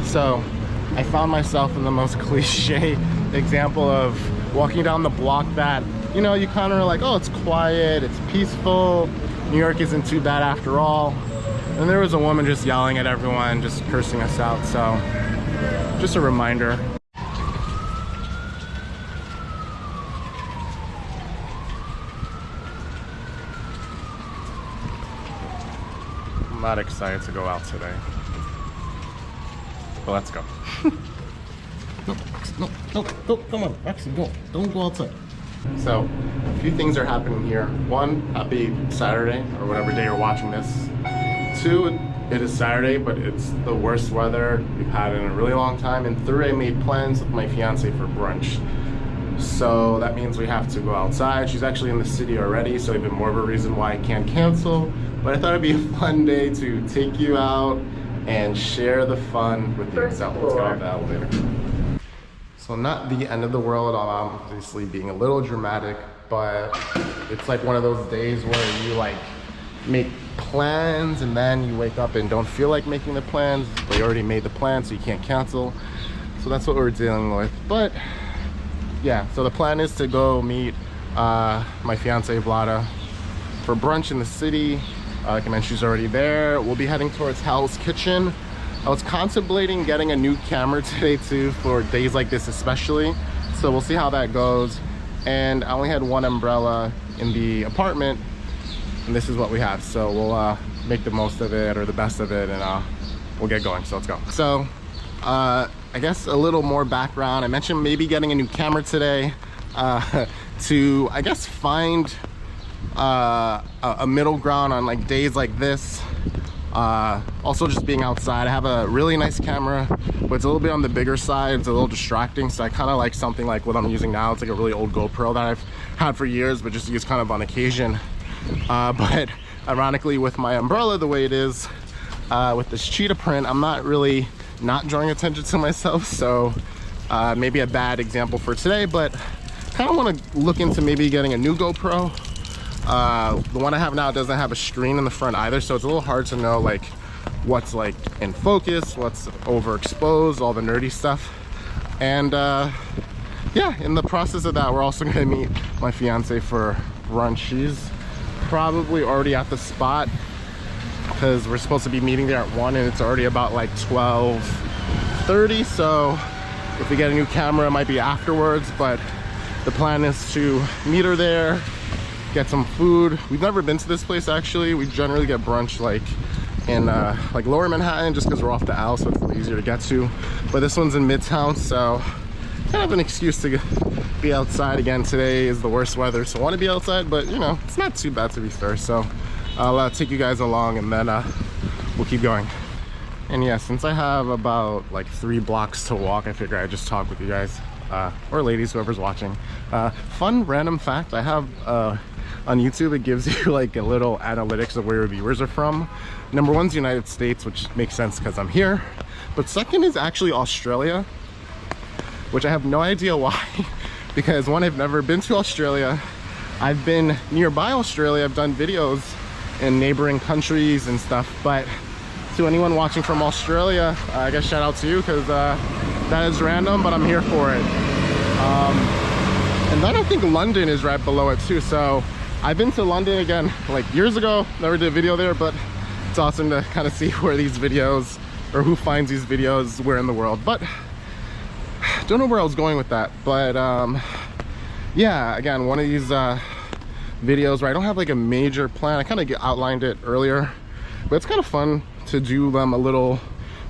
So I found myself in the most cliche example of walking down the block that, you know, you kind of are like, oh, it's quiet, it's peaceful, New York isn't too bad after all. And there was a woman just yelling at everyone, just cursing us out. So just a reminder. I'm not excited to go out today, but let's go. No, come on, actually go. Don't go outside. So, a few things are happening here. One, happy Saturday, or whatever day you're watching this. Two, it is Saturday, but it's the worst weather we've had in a really long time. And three, I made plans with my fiance for brunch. So that means we have to go outside. She's actually in the city already, so even more of a reason why I can't cancel. But I thought it'd be a fun day to take you out and share the fun with you. So let's get on the elevator. So not the end of the world, I'm obviously being a little dramatic, but it's like one of those days where you like make plans and then you wake up and don't feel like making the plans, but you already made the plan, so you can't cancel. So that's what we're dealing with. But yeah, so the plan is to go meet my fiance Vlada for brunch in the city. Like I mentioned, she's already there. We'll be heading towards Hell's Kitchen. I was contemplating getting a new camera today too, for days like this especially. So we'll see how that goes. And I only had one umbrella in the apartment, and this is what we have. So we'll make the most of it, or the best of it, and we'll get going. So let's go. So I guess a little more background. I mentioned maybe getting a new camera today to, I guess, find a middle ground on like days like this. Also just being outside. I have a really nice camera, but it's a little bit on the bigger side. It's a little distracting, so I kind of like something like what I'm using now. It's like a really old GoPro that I've had for years, but just used kind of on occasion. But ironically, with my umbrella the way it is, with this cheetah print, I'm not really not drawing attention to myself. So maybe a bad example for today, but kind of want to look into maybe getting a new GoPro. The one I have now doesn't have a screen in the front either, so it's a little hard to know like what's like in focus, what's overexposed, all the nerdy stuff. And yeah, in the process of that, we're also gonna meet my fiance for brunch. She's probably already at the spot because we're supposed to be meeting there at 1 and it's already about like 12:30. So if we get a new camera, it might be afterwards, but the plan is to meet her there, get some food. We've never been to this place actually. We generally get brunch like in like lower Manhattan, just because we're off the L, so it's easier to get to. But this one's in Midtown, so kind of an excuse to be outside again. Today is the worst weather, so I want to be outside, but you know, it's not too bad to be fair. So I'll take you guys along, and then we'll keep going. And yeah, since I have about like 3 blocks to walk, I figure I'd just talk with you guys, or ladies, whoever's watching. Fun random fact, I have on YouTube, it gives you like a little analytics of where your viewers are from. Number 1's United States, which makes sense because I'm here. But second is actually Australia, which I have no idea why. Because one, I've never been to Australia. I've been nearby Australia. I've done videos in neighboring countries and stuff. But to anyone watching from Australia, I guess shout out to you, because that is random, but I'm here for it. And then I think London is right below it too. So I've been to London again like years ago, never did a video there, but it's awesome to kind of see where these videos, or who finds these videos where in the world. But don't know where I was going with that, but yeah, again, one of these videos where I don't have like a major plan. I kind of outlined it earlier, but it's kind of fun to do them a little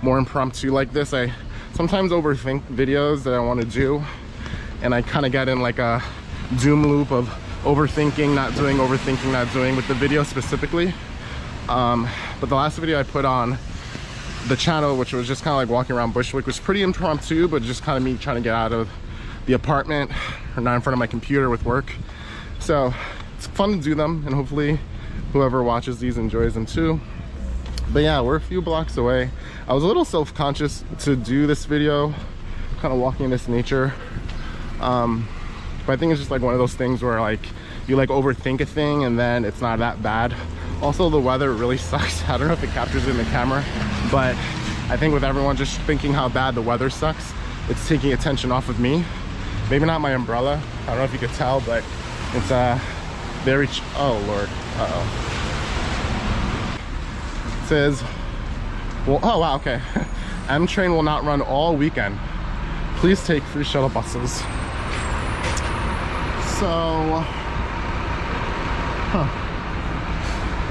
more impromptu like this. I sometimes overthink videos that I want to do, and I kind of get in like a doom loop of overthinking, not doing, overthinking, not doing, with the video specifically. But the last video I put on the channel, which was just kind of like walking around Bushwick, was pretty impromptu, but just kind of me trying to get out of the apartment or not in front of my computer with work. So it's fun to do them, and hopefully whoever watches these enjoys them too. But yeah, we're a few blocks away. I was a little self-conscious to do this video, kind of walking in this nature. But I think it's just like one of those things where like you like overthink a thing and then it's not that bad. Also, the weather really sucks. I don't know if it captures it in the camera, but I think with everyone just thinking how bad the weather sucks, it's taking attention off of me. Maybe not my umbrella. I don't know if you could tell, but it's very, oh Lord, It says, well, oh wow, okay. M train will not run all weekend. Please take free shuttle buses. So,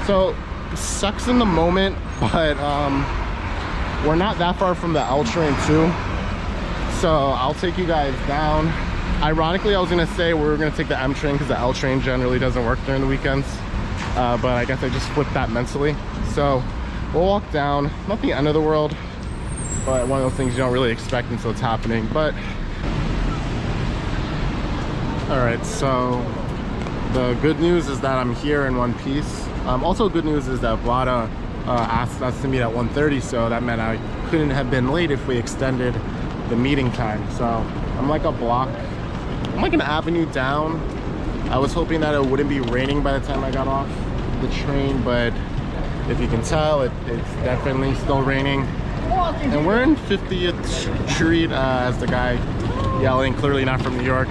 so sucks in the moment, but we're not that far from the L train too. So I'll take you guys down. Ironically, I was gonna say we were gonna take the M train because the L train generally doesn't work during the weekends. But I guess I just flipped that mentally. So we'll walk down, not the end of the world, but one of those things you don't really expect until it's happening. But all right, so the good news is that I'm here in one piece. Also good news is that Vlada asked us to meet at 1:30, so that meant I couldn't have been late if we extended the meeting time. So I'm like a block, I'm like an avenue down. I was hoping that it wouldn't be raining by the time I got off the train, but if you can tell, it's definitely still raining. And we're in 50th Street, as the guy yelling, clearly not from New York,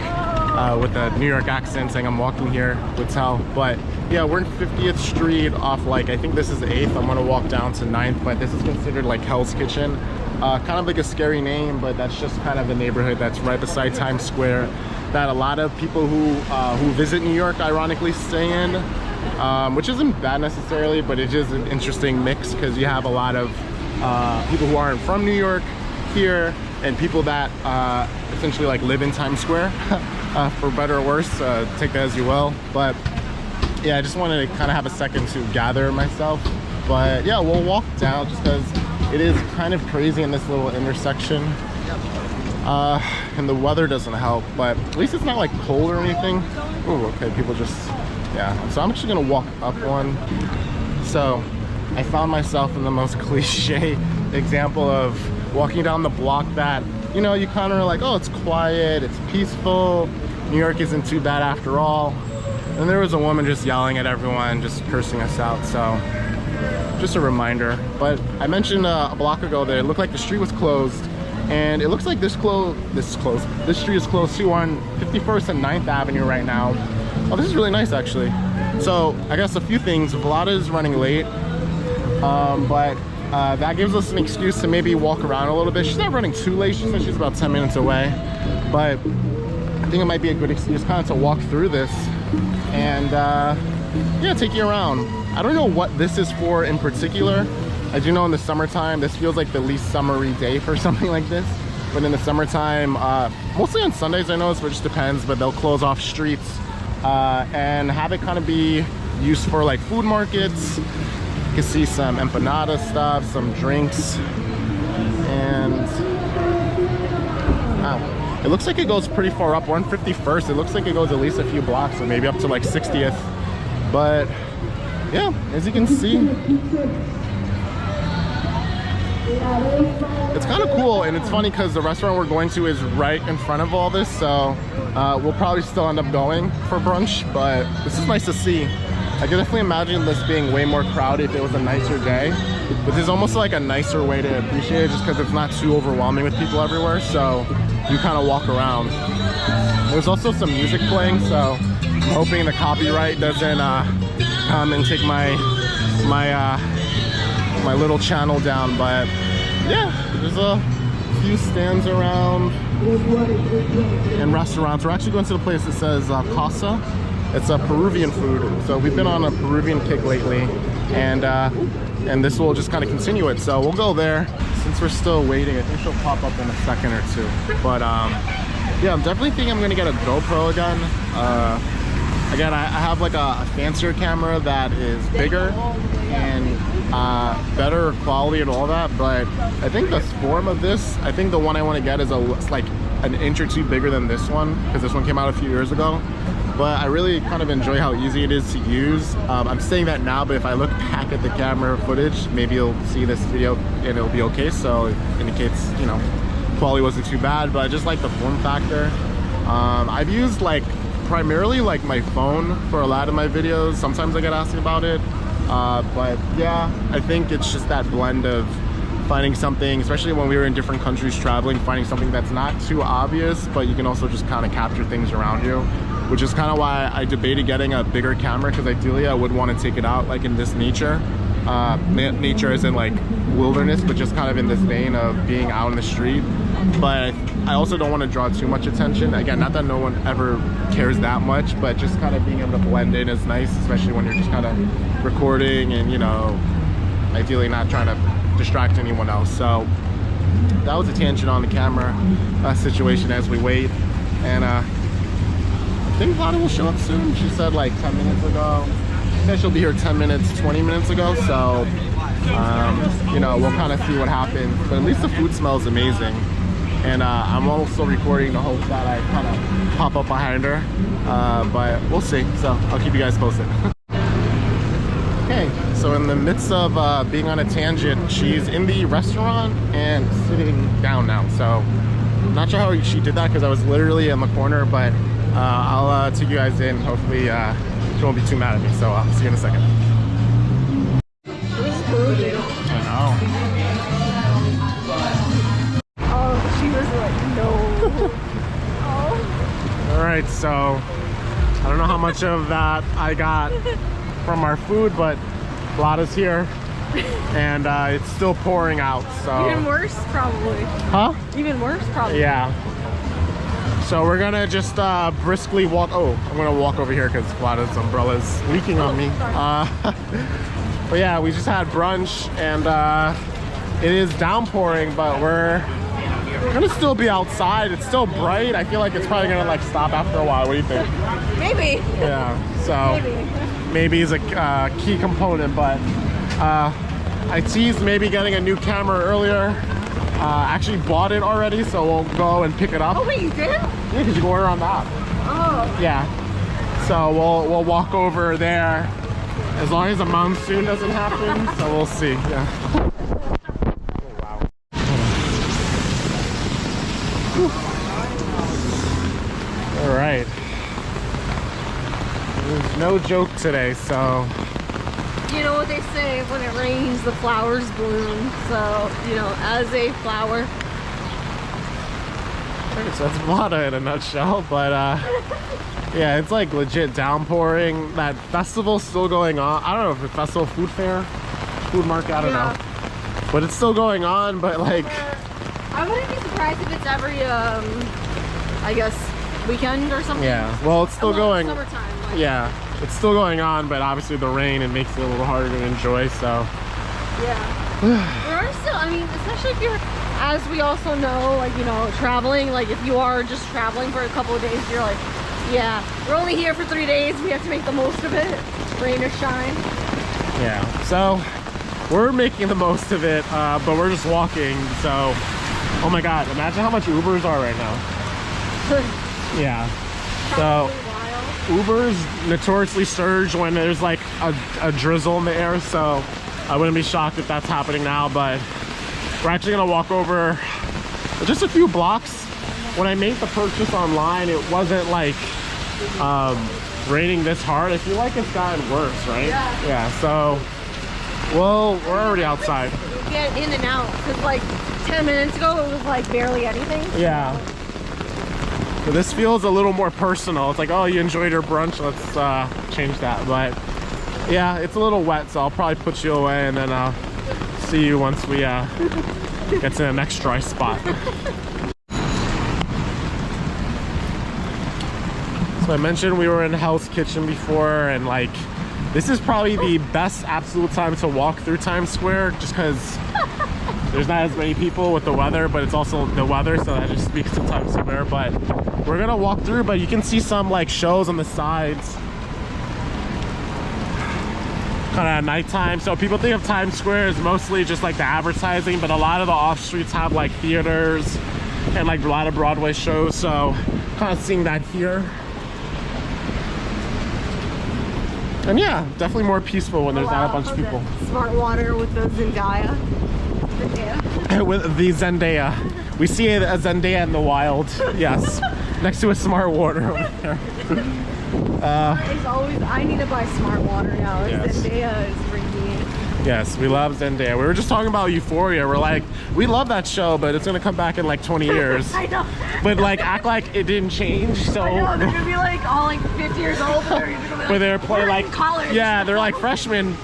with a New York accent saying I'm walking here, would tell. But yeah, we're in 50th Street off, like, I think this is 8th. I'm gonna walk down to 9th, but this is considered like Hell's Kitchen. Kind of like a scary name, but that's just kind of the neighborhood that's right beside Times Square that a lot of people who visit New York ironically stay in, which isn't bad necessarily, but it's just an interesting mix because you have a lot of people who aren't from New York here and people that essentially like live in Times Square, for better or worse, take that as you will. But yeah, I just wanted to kind of have a second to gather myself. But yeah, we'll walk down just because it is kind of crazy in this little intersection, and the weather doesn't help, but at least it's not like cold or anything. Ooh, okay, people just, yeah. So I'm actually gonna walk up one. So I found myself in the most cliche example of walking down the block that, you know, you kind of are like, oh, it's quiet, it's peaceful, New York isn't too bad after all. And there was a woman just yelling at everyone, just cursing us out. So just a reminder. But I mentioned a block ago that it looked like the street was closed, and it looks like this street is closed too, on 51st and 9th Avenue right now. Oh, this is really nice actually. So I guess a few things. Vlada is running late, but that gives us an excuse to maybe walk around a little bit. She's not running too late. She said she's about 10 minutes away, but I think it might be a good excuse kind of to walk through this and yeah, take you around. I don't know what this is for in particular. As you know, in the summertime, this feels like the least summery day for something like this. But in the summertime, mostly on Sundays I know, so it just depends, but they'll close off streets and have it kind of be used for like food markets. You can see some empanada stuff, some drinks, and wow, it looks like it goes pretty far up. We're on 51st. It looks like it goes at least a few blocks, so maybe up to like 60th. But yeah, as you can see, it's kind of cool, and it's funny because the restaurant we're going to is right in front of all this, so we'll probably still end up going for brunch, but this is nice to see. I can definitely imagine this being way more crowded if it was a nicer day, but there's almost like a nicer way to appreciate it just because it's not too overwhelming with people everywhere, so you kind of walk around. There's also some music playing, so I'm hoping the copyright doesn't come and take my little channel down. But yeah, there's a few stands around and restaurants. We're actually going to the place that says Casa. It's a Peruvian food, so we've been on a Peruvian kick lately, and this will just kind of continue it. So we'll go there since we're still waiting. I think she'll pop up in a second or two. But yeah, I'm definitely thinking I'm gonna get a GoPro again. Again, I have like a fancier camera that is bigger and better quality and all that, but I think the form of this, I think the one I want to get is like an inch or two bigger than this one, because this one came out a few years ago. But I really kind of enjoy how easy it is to use. I'm saying that now, but if I look back at the camera footage, maybe you'll see this video and it'll be okay. So it indicates, you know, quality wasn't too bad, but I just like the form factor. I've used like primarily like my phone for a lot of my videos. Sometimes I get asked about it, but yeah, I think it's just that blend of finding something, especially when we were in different countries traveling, finding something that's not too obvious, but you can also just kind of capture things around you, which is kind of why I debated getting a bigger camera, because ideally I would want to take it out like in this nature. Nature as in like wilderness, but just kind of in this vein of being out in the street. But I also don't want to draw too much attention. Again, not that no one ever cares that much, but just kind of being able to blend in is nice, especially when you're just kind of recording and, you know, ideally not trying to distract anyone else. So that was a tangent on the camera situation as we wait. And I think Vlada will show up soon. She said like 10 minutes ago. She said she'll be here 10 minutes, 20 minutes ago. So, you know, we'll kind of see what happens. But at least the food smells amazing. And I'm also recording the hope that I kind of pop up behind her. But we'll see. So I'll keep you guys posted. Okay, so in the midst of being on a tangent, she's in the restaurant and sitting down now. So I'm not sure how she did that because I was literally in the corner, but I'll take you guys in. Hopefully she won't be too mad at me. So I'll see you in a second. I know. Oh, she was like, no. Oh. All right, so I don't know how much of that I got from our food, but Vlada's here and it's still pouring out, so even worse probably. Huh? Even worse probably. Yeah, so we're gonna just briskly walk. Oh, I'm gonna walk over here because Vlada's umbrella's leaking on me. But yeah, we just had brunch and it is downpouring, but we're gonna still be outside. It's still bright. I feel like it's probably gonna like stop after a while. What do you think? Maybe. Yeah, so maybe is a key component, but I teased maybe getting a new camera earlier. Actually bought it already, so we'll go and pick it up. Oh wait, you did? Yeah, because you can order on that. Oh. Yeah, so we'll walk over there as long as a monsoon doesn't happen, so we'll see. Yeah. Oh, wow. All right. There's no joke today, so. You know what they say, when it rains, the flowers bloom. So, you know, as a flower. So that's Vlada in a nutshell, but yeah, it's like legit downpouring. That festival's still going on. I don't know if it's festival, food fair, food market, I don't know. But it's still going on, but like. I wouldn't be surprised if it's every, I guess, weekend or something. Yeah, well, it's still going. Summertime. Like. Yeah, it's still going on, but obviously the rain, it makes it a little harder to enjoy, so. Yeah. There are still, I mean, especially if you're, as we also know, like, you know, traveling, like if you are just traveling for a couple of days, you're like, yeah, we're only here for 3 days, we have to make the most of it, rain or shine. Yeah, so we're making the most of it, but we're just walking, so, oh my God, imagine how much Ubers are right now. Yeah, so Ubers notoriously surge when there's like a drizzle in the air, so I wouldn't be shocked if that's happening now, but we're actually gonna walk over just a few blocks. When I made the purchase online, it wasn't like raining this hard. I feel like it's gotten worse, right? Yeah. Yeah, so, well, we're already outside. Get in and out, because like 10 minutes ago it was like barely anything. Yeah. So this feels a little more personal. It's like, oh, you enjoyed your brunch, let's change that. But yeah, it's a little wet, so I'll probably put you away and then I'll see you once we get to the next dry spot. So I mentioned we were in Hell's Kitchen before, and like this is probably the best absolute time to walk through Times Square, just because there's not as many people with the weather, but it's also the weather, so that just speaks to Times Square. But we're gonna walk through, but you can see some like shows on the sides kind of at nighttime. So people think of Times Square as mostly just like the advertising, but a lot of the off streets have like theaters and like a lot of Broadway shows, so kind of seeing that here. And yeah, definitely more peaceful when there's not a bunch of people. Smart water with the Zendaya. With the Zendaya. We see a Zendaya in the wild. Yes. Next to a smart water over there. It's always, I need to buy smart water now. Yes. Zendaya is ringing. Yes, we love Zendaya. We were just talking about Euphoria. We're like, we love that show, but it's gonna come back in like 20 years. I know. But like, act like it didn't change. So I know, they're gonna be like all like 50 years old. And they're gonna be like, where they're playing like college. Yeah, they're like freshman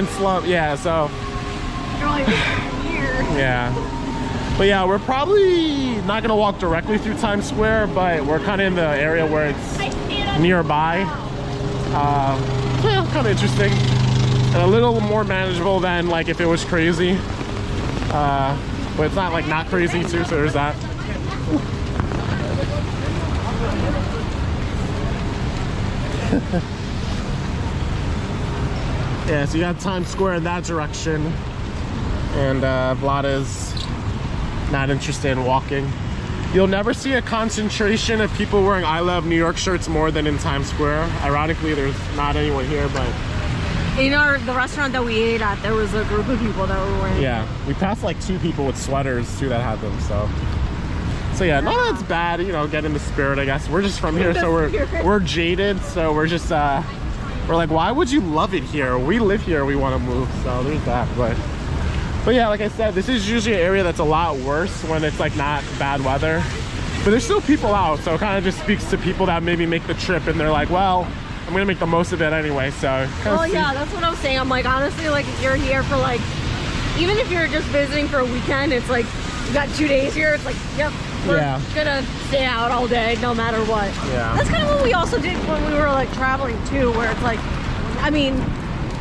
slump. Yeah, so. You're like, here. Yeah. But yeah, we're probably not gonna walk directly through Times Square, but we're kind of in the area where it's nearby. Yeah, kind of interesting. And a little more manageable than like if it was crazy. But it's not like not crazy too, so there's that. Yeah, so you got Times Square in that direction. And Vlada's not interested in walking. You'll never see a concentration of people wearing I Love New York shirts more than in Times Square. Ironically, there's not anyone here, but in the restaurant that we ate at, there was a group of people that were wearing. Yeah, we passed like 2 people with sweaters too that had them. So yeah, no, that's bad. You know, get in the spirit, I guess. We're just from here, so we're jaded. So we're just we're like, why would you love it here? We live here. We want to move. So there's that, But yeah, like I said, this is usually an area that's a lot worse when it's like not bad weather. But there's still people out, so it kind of just speaks to people that maybe make the trip and they're like, well, I'm gonna make the most of it anyway, so. Well, yeah, that's what I was saying. I'm like, honestly, like if you're here for like, even if you're just visiting for a weekend, it's like, you got 2 days here, it's like, yep, we're gonna stay out all day, no matter what. Yeah. That's kind of what we also did when we were like traveling too, where it's like, I mean,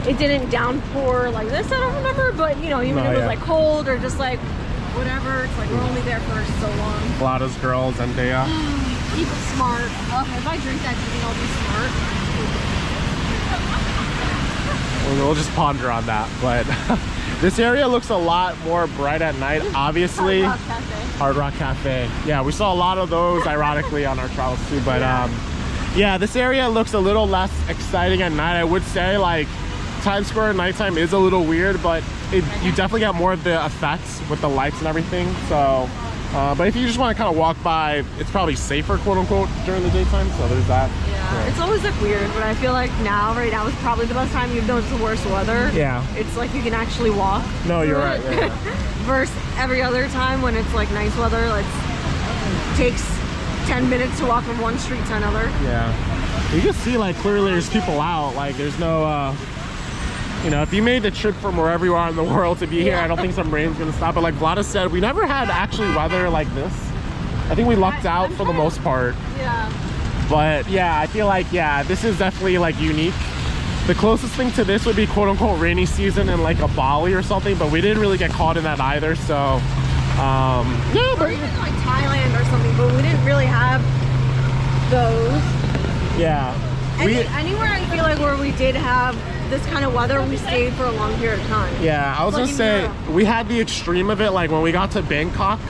it didn't downpour like this, I don't remember, but you know, even if it was like cold or just like whatever, it's like we're only there for so long. Vlada's girls and Zendaya. Keep it smart. Okay, if I drink that, do you think I'll be smart? We'll just ponder on that, but this area looks a lot more bright at night, obviously. Hard Rock Cafe. Yeah, we saw a lot of those ironically on our travels too, but yeah, this area looks a little less exciting at night. I would say like Times Square at nighttime is a little weird, but you definitely get more of the effects with the lights and everything. So, but if you just want to kind of walk by, it's probably safer, quote unquote, during the daytime. So there's that. Yeah, it's always like weird, but I feel like right now is probably the best time, even though it's the worst weather. Yeah. It's like you can actually walk. No, you're right. Yeah. Versus every other time when it's like nice weather, it takes 10 minutes to walk from one street to another. Yeah. You can see like clearly there's people out. Like there's no. You know, if you made the trip from wherever you are in the world to be here, I don't think some rain's gonna stop. But like Vlada said, we never had actually weather like this. I think we lucked out for the most part. Yeah. But yeah, I feel like, yeah, this is definitely like unique. The closest thing to this would be quote unquote rainy season in like a Bali or something, but we didn't really get caught in that either. So, yeah. Or even like Thailand or something, but we didn't really have those. Yeah. Anywhere I feel like where we did have this kind of weather, we stayed for a long period of time. Yeah, I was gonna say we had the extreme of it. Like when we got to Bangkok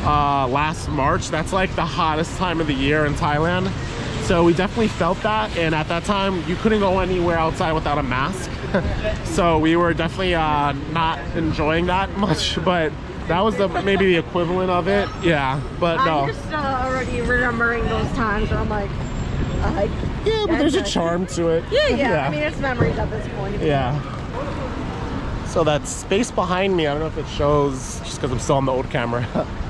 last March, that's like the hottest time of the year in Thailand. So we definitely felt that, and at that time you couldn't go anywhere outside without a mask. So we were definitely not enjoying that much, but that was maybe the equivalent of it. Yeah, but no. I'm just already remembering those times where I'm like, yeah, but there's a charm to it. Yeah. I mean, it's memories at this point. Yeah. So that space behind me, I don't know if it shows just because I'm still on the old camera,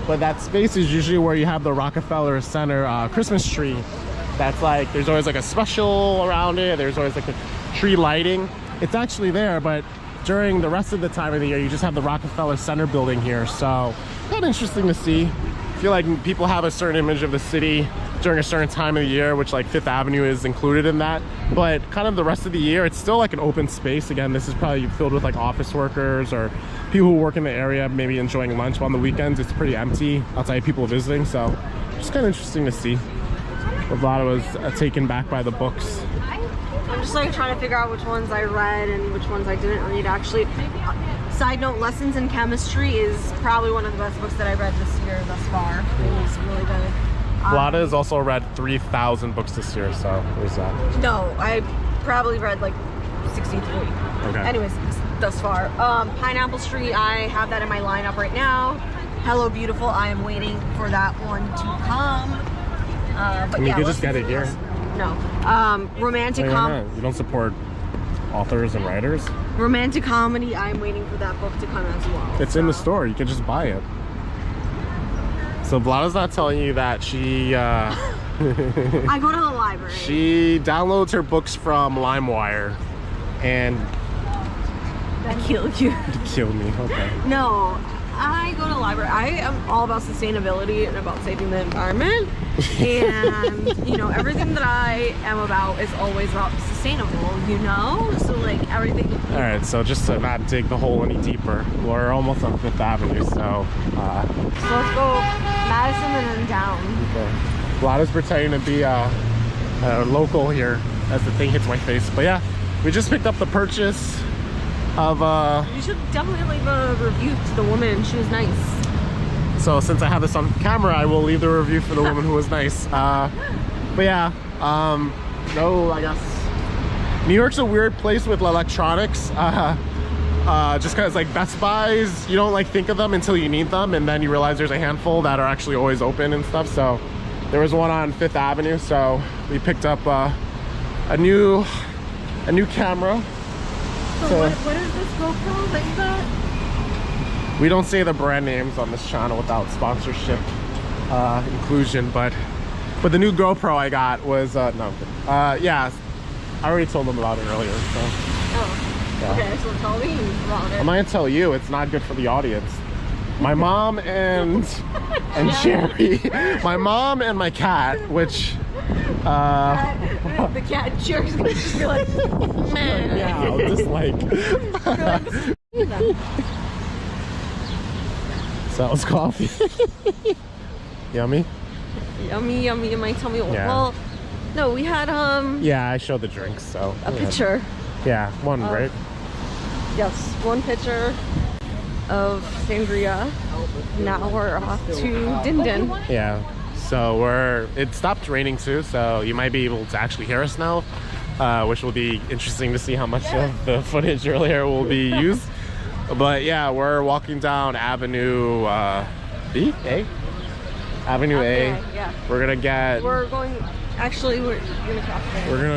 but that space is usually where you have the Rockefeller Center Christmas tree. That's like, there's always like a special around it. There's always like a tree lighting. It's actually there, but during the rest of the time of the year, you just have the Rockefeller Center building here. So kind of interesting to see. I feel like people have a certain image of the city during a certain time of the year, which like Fifth Avenue is included in that, but kind of the rest of the year it's still like an open space. Again, this is probably filled with like office workers or people who work in the area, maybe enjoying lunch. While on the weekends it's pretty empty outside, people visiting. So it's kind of interesting to see. A lot of was taken back by the books. I'm just like trying to figure out which ones I read and which ones I didn't read. Actually, side note, Lessons in Chemistry is probably one of the best books that I read this year thus far. It was really good. Vlada has also read 3,000 books this year, so there's that. No, I probably read like 63. Okay. Anyways, thus far. Pineapple Street, I have that in my lineup right now. Hello Beautiful, I am waiting for that one to come. But I mean, you could just get it here. No. Romantic comedy. You don't support authors and writers. Romantic comedy, I'm waiting for that book to come as well. It's in the store. You can just buy it. So Vlada's not telling you that she I go to the library. she downloads her books from LimeWire and That killed you. kill me. Okay. No, I go to the library. I am all about sustainability and about saving the environment. And, you know, everything that I am about is always about sustainable, you know? So, like, everything. All right, so just to not dig the hole any deeper, we're almost on 5th Avenue, so... So let's go Madison and then down. Okay. Vlada's pretending to be a local here as the thing hits my face. But yeah, we just picked up the purchase of... You should definitely leave a review to the woman. She was nice. So since I have this on camera, I will leave the review for the woman who was nice. But yeah, no, I guess New York's a weird place with electronics. Just because like Best Buys, you don't like think of them until you need them, and then you realize there's a handful that are actually always open and stuff. So there was one on 5th Avenue, so we picked up a new camera. So what is this GoPro that you got? We don't say the brand names on this channel without sponsorship inclusion, but the new GoPro I got was yeah, I already told them about it earlier. So Oh, yeah. Okay, so tell me about it. I'm not gonna tell you. It's not good for the audience. My mom and Jerry, my mom and my cat, which the cat Jerry's gonna just be like, man. yeah, I'll just like. So that was coffee. Yummy. Yummy, yummy. It might tell me. Yeah. Well, no, we had Yeah, I showed the drinks, so a yeah. picture. Yeah, one, right? Yes, one pitcher of sangria. Now we're off to Din Din. Yeah. So it stopped raining too, so you might be able to actually hear us now, which will be interesting to see how much of the footage earlier will be used. But yeah, we're walking down Avenue B? A? Avenue A. Yeah. We're gonna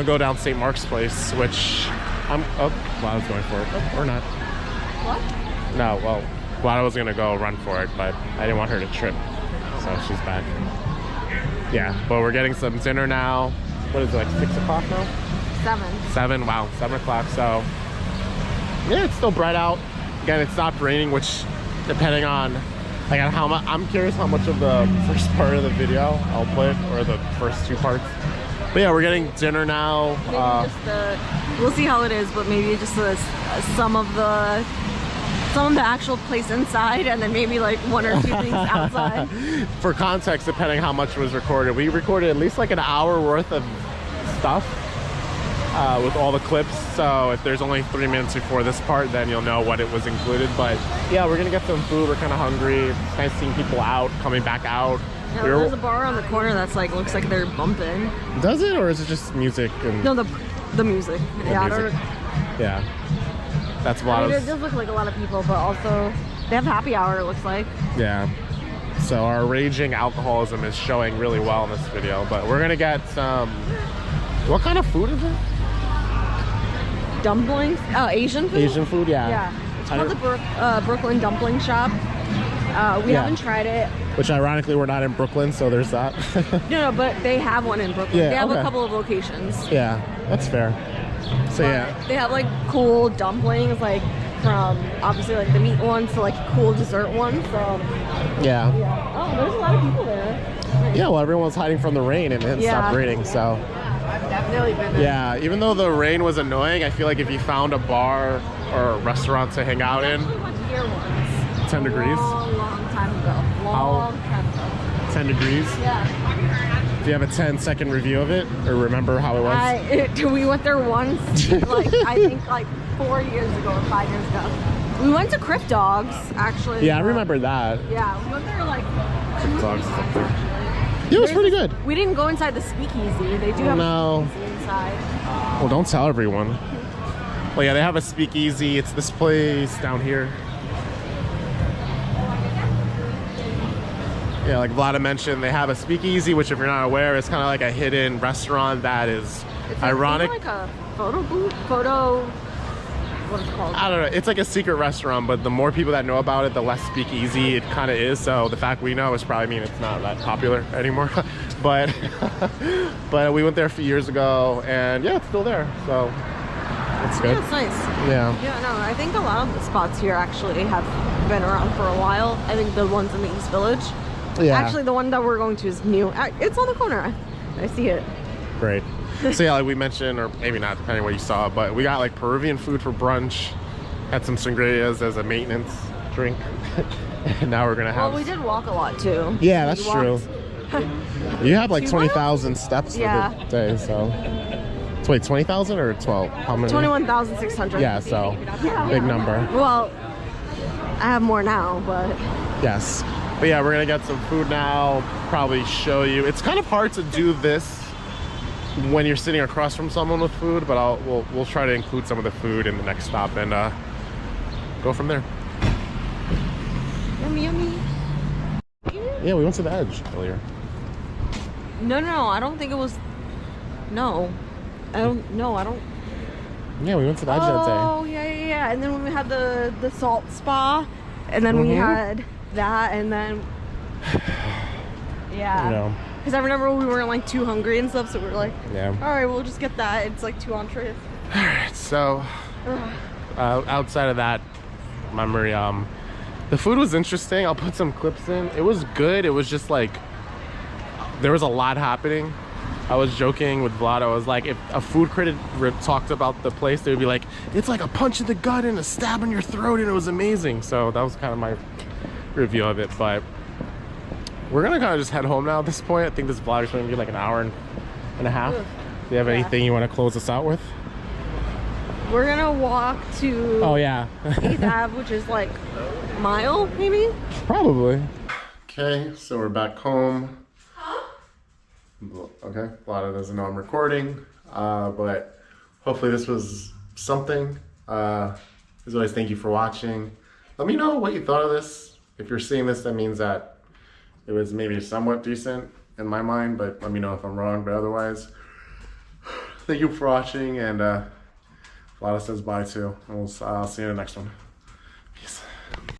go down St. Mark's Place, which I was going for it. Or not. What? No, well, Vlada was gonna go run for it, but I didn't want her to trip, so she's back. Yeah, but we're getting some dinner now. What is it, like 6 o'clock now? 7, wow, 7 o'clock, so yeah, it's still bright out. Again, it stopped raining, which depending on like how much, I'm curious how much of the first part of the video I'll put, or the first 2 parts. But yeah, we're getting dinner now. Maybe just we'll see how it is, but maybe just some of the actual place inside, and then maybe like 1 or 2 things outside. For context, depending how much was recorded, we recorded at least like an hour worth of stuff with all the clips. So if there's only 3 minutes before this part, then you'll know what it was included. But yeah, we're gonna get some food. We're kind of hungry. It's nice seeing people out, coming back out. Yeah, there's a bar on the corner that's like looks like they're bumping. Does it, or is it just music? And no, the music. Yeah, music. Yeah. That's a I lot mean, of. it does look like a lot of people, but also they have happy hour. It looks like. Yeah. So our raging alcoholism is showing really well in this video. But we're gonna get some. What kind of food is it? Dumplings. Oh, Asian food. Asian food, yeah. Yeah. It's called the Brooklyn Dumpling Shop. We haven't tried it. Which ironically, we're not in Brooklyn, so there's that. No, but they have one in Brooklyn. Yeah, they have a couple of locations. Yeah, that's fair. So yeah, they have like cool dumplings, like from obviously like the meat ones to like cool dessert ones. So yeah. Oh, there's a lot of people there. Yeah, well, everyone's hiding from the rain and it stopped raining, so. I've definitely been there. Yeah, even though the rain was annoying, I feel like if you found a bar or a restaurant to hang out in. I went here once. 10 degrees. Long time ago. Long time ago. 10 degrees. Yeah. Do you have a 10-second review of it, or remember how it was? We went there once, like I think like 4 years ago or 5 years ago. We went to Crypt Dogs, actually. Yeah, I remember that. Yeah, we went there like Crypt Dogs is up there. Yeah, it was pretty good. We didn't go inside the speakeasy. They do have a speakeasy inside. Well, don't tell everyone. Well, yeah, they have a speakeasy. It's this place down here. Yeah, like Vlada mentioned, they have a speakeasy, which if you're not aware, is kind of like a hidden restaurant that is It's ironic. like a photo booth, photo what it's called. I don't know. It's like a secret restaurant, but the more people that know about it, the less speakeasy it kind of is. So the fact we know is probably mean it's not that popular anymore. but we went there a few years ago, and yeah, it's still there. So it's good. Yeah, it's nice. Yeah. Yeah, no, I think a lot of the spots here actually have been around for a while. I think the ones in the East Village. Yeah. Actually, the one that we're going to is new. It's on the corner. I see it. Great. So yeah, like we mentioned, or maybe not, depending on what you saw, but we got like Peruvian food for brunch. Had some sangrias as a maintenance drink. And now we're gonna have. Well, we did walk a lot too. Yeah, that's true. You have like 2 20,000 steps for the day, so. So wait, 20,000 or 12? How many? 21,600. Yeah, so big number. Well, I have more now, but. Yes. But yeah, we're gonna get some food now. Probably show you. It's kind of hard to do this when you're sitting across from someone with food, but we'll try to include some of the food in the next stop and go from there. Yummy, yummy. Yeah, we went to the Edge earlier. No, I don't think it was. No, I don't. Yeah, we went to the Edge that day. Oh, yeah. And then when we had the salt spa, and then we had that, and then yeah. You know. Because I remember we weren't like too hungry and stuff, so we were like, yeah. All right, we'll just get that. It's like 2 entrees. All right, so outside of that memory, the food was interesting. I'll put some clips in. It was good. It was just like there was a lot happening. I was joking with Vlad. I was like, if a food critic talked about the place, they would be like, it's like a punch in the gut and a stab in your throat, and it was amazing. So that was kind of my review of it. But we're gonna kind of just head home now at this point. I think this vlog is gonna be like an hour and a half. Do you have anything you want to close us out with? We're gonna walk to 8th Ave, which is like a mile, maybe? Probably. Okay, so we're back home. Okay, Lana doesn't know I'm recording, but hopefully this was something. As always, thank you for watching. Let me know what you thought of this. If you're seeing this, that means that it was maybe somewhat decent in my mind, but let me know if I'm wrong. But otherwise, thank you for watching, and Lana says bye too. I'll see you in the next one. Peace.